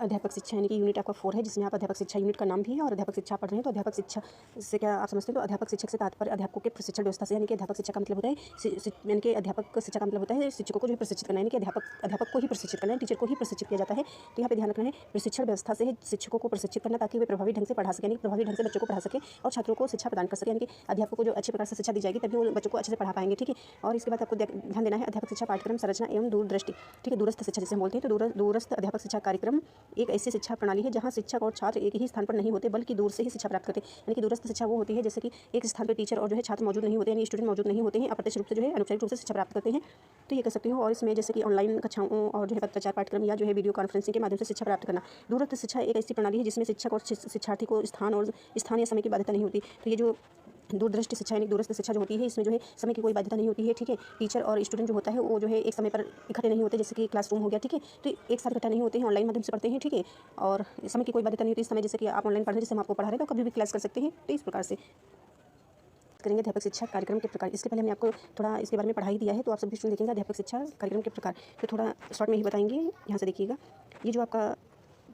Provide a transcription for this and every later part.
अध्यापक शिक्षा यानी कि यूनिट आपका 4 है, जिसमें आप अध्यापक शिक्षा यूनिट का नाम भी है और अध्यापक शिक्षा पढ़ रहे हैं। तो अध्यापक शिक्षा से क्या आप समझते हैं? तो अध्यापक शिक्षक से तात्पर्य अध्यापकों के प्रशिक्षण व्यवस्था से, यानी कि अध्यापक शिक्षा का मतलब होता है यानी कि अध्यापक शिक्षा का मतलब होता है शिक्षकों को जो प्रशिक्षित करना है, यानी कि अध्यापक को ही प्रशिक्षित करना है, टीचर को ही प्रशिक्षित किया जाता है। तो यहाँ पे ध्यान रखना है प्रशिक्षण व्यवस्था से शिक्षकों को प्रशिक्षित करना, ताकि वे प्रभावी ढंग से पढ़ा सकें, यानी प्रभावी ढंग से बच्चों को पढ़ा सके और छात्रों को शिक्षा प्रदान कर सके, यानी कि अध्यापकों को जो अच्छे प्रकार से शिक्षा दी जाएगी तभी वो बच्चों को अच्छे से पढ़ा पाएंगे। ठीक है। और इसके बाद आपको ध्यान देना है अध्यापक शिक्षा पाठ्यक्रम संरचना एवं दूरदृष्टि। ठीक है, दूरस्थ शिक्षा जिसे हम बोलते हैं। तो दूरस्थ अध्यापक शिक्षा कार्यक्रम एक ऐसी शिक्षा प्रणाली है जहाँ शिक्षक और छात्र एक ही स्थान पर नहीं होते, बल्कि दूर से ही शिक्षा प्राप्त करते हैं। यानी कि दूरस्थ शिक्षा वो होती है जैसे कि एक स्थान पर टीचर और जो है छात्र मौजूद नहीं होते, यानी स्टूडेंट मौजूद नहीं होते हैं, अप्रत्यक्ष रूप से जो है अनौपचारिक रूप से शिक्षा प्राप्त करते हैं। तो ये कर सकते हो। और इसमें जैसे कि ऑनलाइन कक्षाओं और जो है पत्राचार पाठ्यक्रम या जो है वीडियो कॉन्फ्रेंसिंग के माध्यम से शिक्षा प्राप्त करना। दूरस्थ शिक्षा एक ऐसी प्रणाली है जिसमें शिक्षक और शिक्षार्थी को स्थान या समय की बाध्यता नहीं होती। तो ये जो दूरदृष्टि शिक्षा यानी दूरस्थ शिक्षा जो होती है, इसमें जो है समय की कोई बाध्यता नहीं होती है। ठीक है। टीचर और स्टूडेंट जो होता है वो जो है एक समय पर इकट्ठे नहीं होते, जैसे कि क्लासरूम हो गया। ठीक है। तो एक साथ इकट्ठा नहीं होते हैं, ऑनलाइन माध्यम से पढ़ते हैं। ठीक है। और समय की कोई बाध्यता नहीं होती। इस समय जैसे कि आप ऑनलाइन पढ़ रहे हैं, जैसे हम आपको पढ़ा रहे हैं, तो कभी भी क्लास कर सकते हैं। तो इस प्रकार से करेंगे अध्यापक शिक्षा कार्यक्रम के प्रकार। इसके पहले हमने आपको थोड़ा इसके बारे में पढ़ाई दिया है, तो आप सभी स्टूडेंट देखेंगे अध्यापक शिक्षा कार्यक्रम के प्रकार। तो थोड़ा शॉर्ट में ही बताएंगे, यहाँ से देखिएगा। ये जो आपका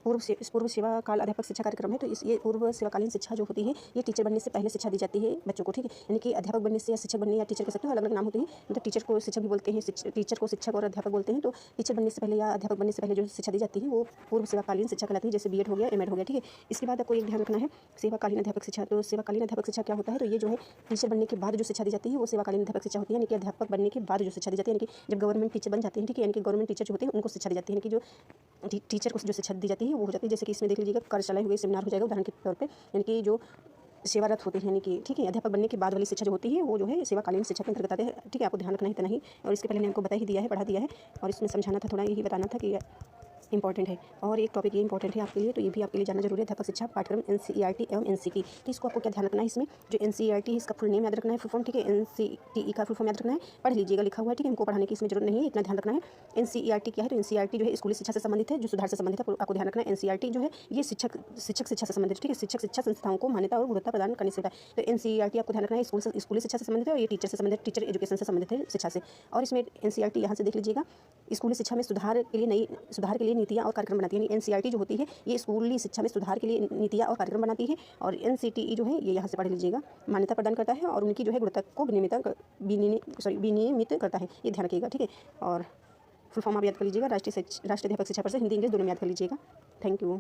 पूर्व सेवा काल अध्यापक शिक्षा कार्यक्रम है, तो ये पूर्व सेवाकालीन शिक्षा जो होती है, ये टीचर बनने से पहले शिक्षा दी जाती है बच्चों को। ठीक है। यानी कि अध्यापक बनने से या शिक्षक बनने या टीचर कह सकते हो, अलग अलग नाम होते हैं। मतलब टीचर को शिक्षक भी बोलते हैं, टीचर को शिक्षक और अध्यापक बोलते हैं। तो टीचर बनने से पहले या अध्यापक बनने से पहले जो शिक्षा दी जाती है वो पूर्व सेवाकालीन शिक्षा कहलाती है, जैसे B.Ed हो गया, M.Ed हो गया। ठीक है। इसके बाद आपको एक ध्यान रखना है सेवाकालीन अध्यापक शिक्षा। तो सेवाकालीन अध्यापक शिक्षा क्या होता है? तो ये जो है टीचर बनने के बाद जो शिक्षा दी जाती है वो सेवाकालीन अध्यापक शिक्षा होती है, यानी कि अध्यापक बनने के बाद जो शिक्षा दी जाती है, यानी कि जब गवर्नमेंट टीचर बन जाते हैं। ठीक है। यानी कि गवर्नमेंट टीचर जो होते हैं उनको शिक्षा दी जाती है, यानी कि जो टीचर को जो शिक्षा दी जाती है वो हो जाती है। जैसे कि इसमें देख लीजिएगा कार्यशाला हो गई, सेमिनार हो जाएगा उदाहरण के तौर पे, यानी कि जो सेवारत होते हैं, यानी कि ठीक है। अध्यापक बनने के बाद वाली शिक्षा जो होती है वो जो है सेवाकालीन शिक्षा के अंतर्गत आते हैं। ठीक है। आपको ध्यान रखना है इतना ही। और इसके पहले मैंने आपको बता ही दिया है, पढ़ा दिया है, और इसमें समझाना था, थोड़ा यही बताना था कि इंपॉर्टेंट है। और एक टॉपिक ये इंपॉर्टेंट है आपके लिए, तो ये भी आपके लिए जानना जरूरी है। अध्यापक शिक्षा पाठ्यक्रम NCERT एवं NCT। तो इसको आपको क्या ध्यान रखना है इसमें, जो NCERT है इसका फुल नेम याद रखना है, फुल फॉर्म। ठीक है। NCTE का फुल फॉर्म याद रखना है, पढ़ लीजिएगा, लिखा हुआ है। ठीक है। हमको पढ़ाने की इसमें जरूरत नहीं है, इतना ध्यान रखना है। NCERT क्या है? तो NCERT जो है स्कूली शिक्षा से संबंधित है, जो सुधार से संबंधित है। आपको ध्यान रखना है NCERT जो है ये शिक्षक शिक्षा से संबंधित। ठीक है। शिक्षक शिक्षा संस्थाओं को मान्यता और गुणवत्ता प्रदान करने से होता है। तो NCERT आपको ध्यान रखना है स्कूली शिक्षा से संबंधित है, और ये टीचर से संबंधित, टीचर एजुकेशन से संबंधित है, शिक्षा से। और इसमें NCERT यहाँ से देख लीजिएगा, स्कूली शिक्षा में सुधार के लिए नीतियाँ और कार्यक्रम बनाती है। यानी NCERT जो होती है ये स्कूली शिक्षा में सुधार के लिए नीतियाँ और कार्यक्रम बनाती है। और NCTE जो है ये यहाँ से पढ़ लीजिएगा, मान्यता प्रदान करता है और उनकी जो है गुणवत्ता को विनियमित करता है। ये ध्यान रखिएगा। ठीक है। और फुल फॉर्म आप याद कर लीजिएगा, राष्ट्रीय अध्यापक शिक्षा परिषद, हिंदी इंग्लिश दोनों में याद कर लीजिएगा। Thank you.